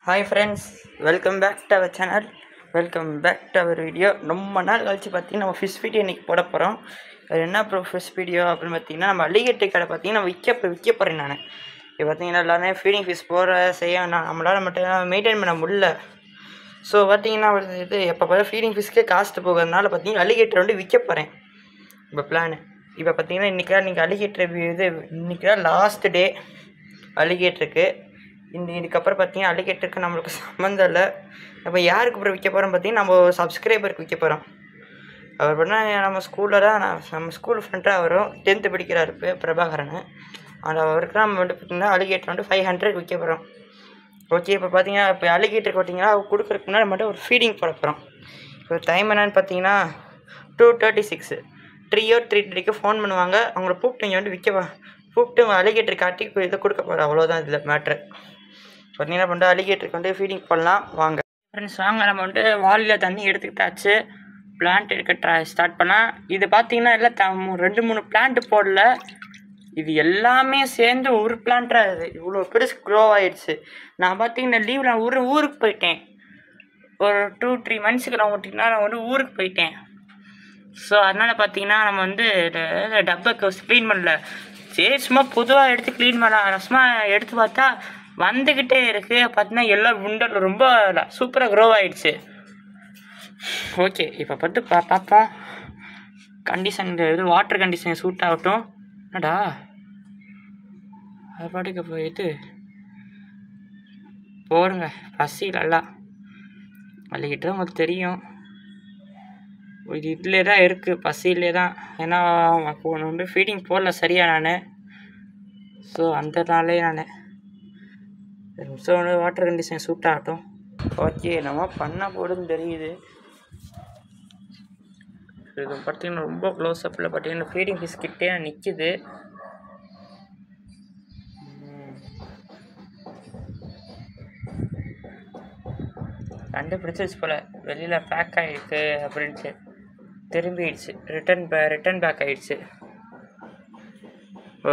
Hi friends, welcome back to our channel. Welcome back to our video. ரொம்ப நாள் கழிச்சு பார்த்தீங்கன்னா நம்ம ஃபிஷ் வீடியோ இன்றைக்கி போட போகிறோம். அது என்ன ஃபிஷ் வீடியோ அப்படின்னு பார்த்தீங்கன்னா, நம்ம அலிகேட்டர் கடை பார்த்தீங்கன்னா விற்க போகிறேன். நான் இப்போ பார்த்தீங்கன்னா எல்லாருமே ஃபீடிங் ஃபிஷ் போகிற செய்ய நம்மளால் மட்டும் மெயின்டைன் பண்ண முடியல. ஸோ பார்த்தீங்கன்னா இது எப்போ பார்த்து ஃபீடிங் ஃபிஷ்க்கே காஸ்ட்டு போகிறதுனால பார்த்தீங்கன்னா அலிகேட்டர் வந்து விற்க போகிறேன். இப்போ பிளானு இப்போ பார்த்தீங்கன்னா இன்றைக்கி அலிகேட்டர் இன்றைக்கி தான் லாஸ்ட் டே அலிகேட்டருக்கு. இதுக்கப்புறம் பார்த்தீங்கன்னா அலிகேட்டருக்கு நம்மளுக்கு சம்மந்தம் இல்லை. நம்ம யாருக்கு அப்புறம் விற்க போகிறோம் பார்த்தீங்கன்னா, நம்ம சப்ஸ்கிரைபருக்கு விற்க போகிறோம். அவர் பண்ணால் நம்ம ஸ்கூலில் தான் நம்ம ஸ்கூல் ஃப்ரெண்டாக வரும், 10th படிக்கிறார் பிரபாகரன். அவருக்கு நம்ம வந்து பார்த்திங்கன்னா அலிகேட்டர் வந்து 500 விற்க போகிறோம். ஓகே, இப்போ பார்த்தீங்கன்னா இப்போ அலிகேட்டருக்கு பார்த்தீங்கன்னா கொடுக்குறதுக்கு முன்னாடி மட்டும் ஒரு ஃபீடிங் போட போகிறோம். இப்போ டைம் என்னன்னு பார்த்தீங்கன்னா 2:36. 3:30 ஃபோன் பண்ணுவாங்க. அவங்கள கூப்பிட்டு இங்கே வந்து கூப்பிட்டு அலிகேட்டர் காட்டி இதை கொடுக்க போகிறோம். அவ்வளோதான் இதில் மேட்ரு. பார்த்தீங்கன்னா என்ன பண்ணுறோம், அலிகேட்டருக்கு வந்து ஃபீடிங் பண்ணலாம் வாங்க ஃப்ரெண்ட்ஸ். வாங்க, நம்ம வந்து வாலியில் தண்ணி எடுத்துக்கிட்டாச்சு. பிளான்ட் எடுக்க ஸ்டார்ட் பண்ணால் இது பார்த்தீங்கன்னா எல்லாம் 2-3 பிளான்ட் போடல. இது எல்லாமே சேர்ந்து ஒரு பிளான்ட்டாக இது இவ்வளோ பெருசு க்ரோ ஆகிடுச்சு. நான் பார்த்தீங்கன்னா லீவில் ஊருக்கு போயிட்டேன். ஒரு 2-3 மந்த்ஸுக்கு நான் வந்து ஊருக்கு போயிட்டேன். ஸோ அதனால் பார்த்தீங்கன்னா நம்ம வந்து டப்பை க்ளீன் பண்ணல. சரி, சும்மா பொதுவாக எடுத்து க்ளீன் பண்ணலாம். சும்மா எடுத்து பார்த்தா வந்துக்கிட்டே இருக்குது. பார்த்தீங்கன்னா எல்லாம் உண்டல் ரொம்ப சூப்பராக க்ரோ ஆகிடுச்சு. ஓகே, இப்போ பார்ப்போம் கண்டிஷன். இது வாட்டர் கண்டிஷன் சூட் ஆகட்டும். என்னடா அது பாட்டுக்கு போயிட்டு போடுங்க. பசியிலெல்லாம் அள்ளிக்கிட்டு உங்களுக்கு தெரியும். இது இதிலே தான் இருக்குது, பசியிலே தான். ஏன்னா ஒன்று வந்து ஃபீடிங் போடல சரியாக நான். ஸோ அந்த நாளே நான் ஸோ வந்து வாட்டர் கண்டிஷன் சூட் ஆகட்டும். ஓகே, நம்ம பண்ண போடுன்னு தெரியுது. இது பார்த்தீங்கன்னா ரொம்ப க்ளோஸ் அப்பில் பார்த்தீங்கன்னா ஃபீடிங் ஃபிஷ் கிட்டே நிற்கிது. கண்டுபிடிச்சிச்சு போல், வெளியில் பேக் ஆகிருக்கு அப்படின்ட்டு திரும்பிடுச்சு. ரிட்டன் பேக் ஆகிடுச்சு.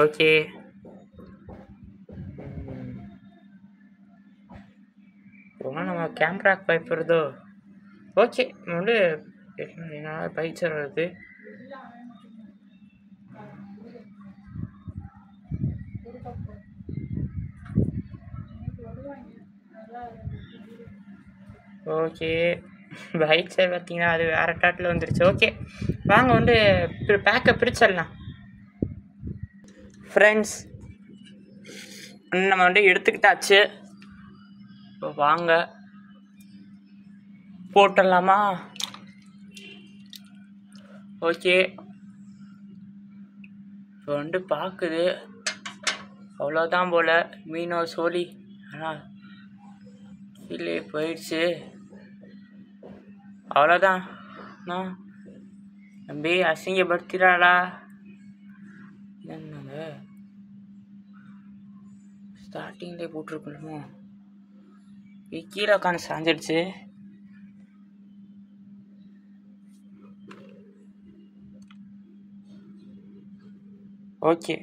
ஓகே, ரொம்ப நம்ம கேமராக்கு பயப்படுறதோ. ஓகே, வந்து பைச்சர் வருது. ஓகே, பைச்சர் பார்த்தீங்கன்னா அது வேறு டாட்டில் வந்துருச்சு. ஓகே, வாங்க வந்து பேக்கை பிரிச்சிடலாம் ஃப்ரெண்ட்ஸ். நம்ம வந்து எடுத்துக்கிட்டாச்சு. இப்போ வாங்க போட்டுடலாமா? ஓகே, இப்போ வந்து பார்க்குது. அவ்வளோதான் போல் மீனோ சோழி. ஆனால் கீழே போயிடுச்சு. அவ்வளோதான். நான் நம்பி அசிங்கப்படுத்திடாடா. என்னங்க ஸ்டார்டிங்லேயே போட்டிருக்கணுமோ? கீழே உட்காந்து சாஞ்சிடுச்சு. ஓகே,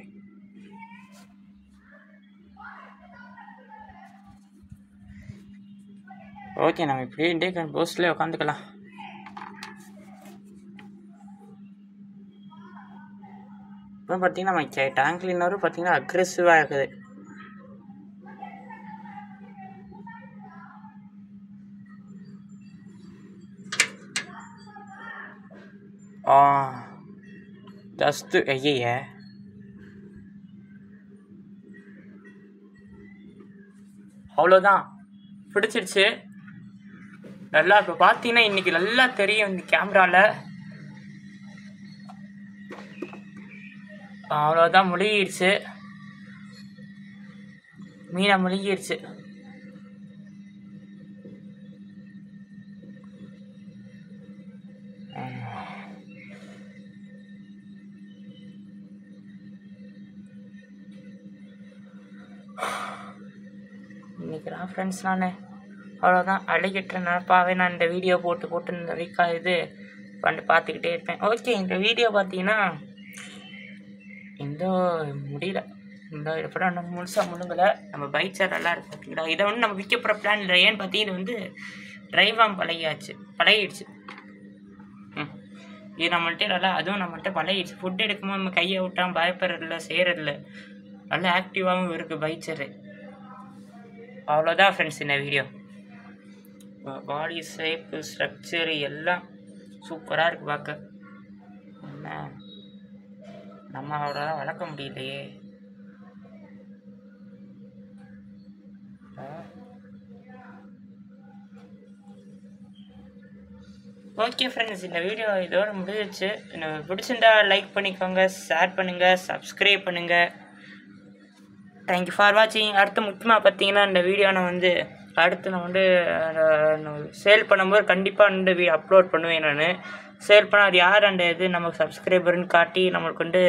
ஓகே, நம்ம இப்படியே இண்டே போஸ்ட்லேயே உட்காந்துக்கலாம். இப்போ பார்த்தீங்கன்னா நம்ம டேங்க் கிளீனரும் பார்த்தீங்கன்னா அக்ரெசிவாக இருக்குது. ஜஸ்ட்டு ஐய அவ்வளோதான், பிடிச்சிருச்சு நல்லா. இப்போ பார்த்தீங்கன்னா இன்றைக்கி நல்லா தெரியும் இந்த கேமராவில். அவ்வளோதான், முழுகிடுச்சு. மீனை முழுகிடுச்சு. இன்றைக்கி நான் ஃப்ரெண்ட்ஸ் நான் அவ்வளோதான் அலிகேட்டர் நினப்பாவே நான் இந்த வீடியோ போட்டு இந்த வீக்காக இது பண்ணிட்டு பார்த்துக்கிட்டே இருப்பேன். ஓகே, இந்த வீடியோ பார்த்தீங்கன்னா இந்த முடியல. இந்த இப்போதான் நம்ம முழுசாக முழுங்கலை. நம்ம பைட்ஸாக நல்லா இருக்கு பார்த்தீங்களா. இதை வந்து நம்ம விற்க போகிற பிளான் இல்லை. ஏன்னு பார்த்தீங்கன்னா இது வந்து ட்ரைவாக பழகிடுச்சு. இது நம்மள்கிட்ட நல்லா, அதுவும் நம்மள்கிட்ட பழகிடுச்சு. ஃபுட் எடுக்கும்போது நம்ம கையை விட்டாமல் பயப்படுறதில்ல, செய்கிறதில்ல. நல்லா ஆக்டிவாகவும் இருக்குது பைட்ஸரு. அவ்வளோதான் ஃப்ரெண்ட்ஸ் இந்த வீடியோ. பாடி ஷேப்பு, ஸ்ட்ரக்சரு எல்லாம் சூப்பராக இருக்குது பார்க்க. என்ன நம்ம அவ்வளோதான் வளர்க்க முடியலையே. ஓகே ஃப்ரெண்ட்ஸ், இந்த வீடியோ இதோட முடிஞ்சிச்சு. எனக்கு பிடிச்சிருந்தா லைக் பண்ணிக்கோங்க, ஷேர் பண்ணுங்கள், சப்ஸ்கிரைப் பண்ணுங்கள். தேங்க்யூ ஃபார் வாட்சிங். அடுத்து முக்கியமாக பார்த்தீங்கன்னா இந்த வீடியோ நான் வந்து சேல் பண்ணும்போது கண்டிப்பாக வந்து அப்லோட் பண்ணுவேன். நான் சேல் பண்ண அது யார் அந்த இது நமக்கு சப்ஸ்கிரைபர்னு காட்டி நம்மளுக்கு வந்து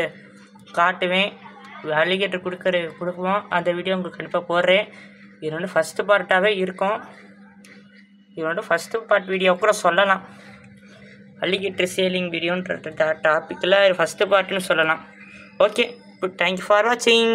காட்டுவேன். அலிகேட்டர் கொடுக்குவோம். அந்த வீடியோ உங்களுக்கு கண்டிப்பாக போடுறேன். இது வந்து ஃபஸ்ட்டு பார்ட்டாகவே இருக்கும். இது வந்து ஃபஸ்ட்டு பார்ட் வீடியோ கூட சொல்லலாம். அலிகேட்டர் சேலிங் வீடியோன்ற டாப்பிக்கில் ஃபஸ்ட்டு பார்ட்டுன்னு சொல்லலாம். Okay, good. தேங்க்யூ ஃபார் வாட்சிங்.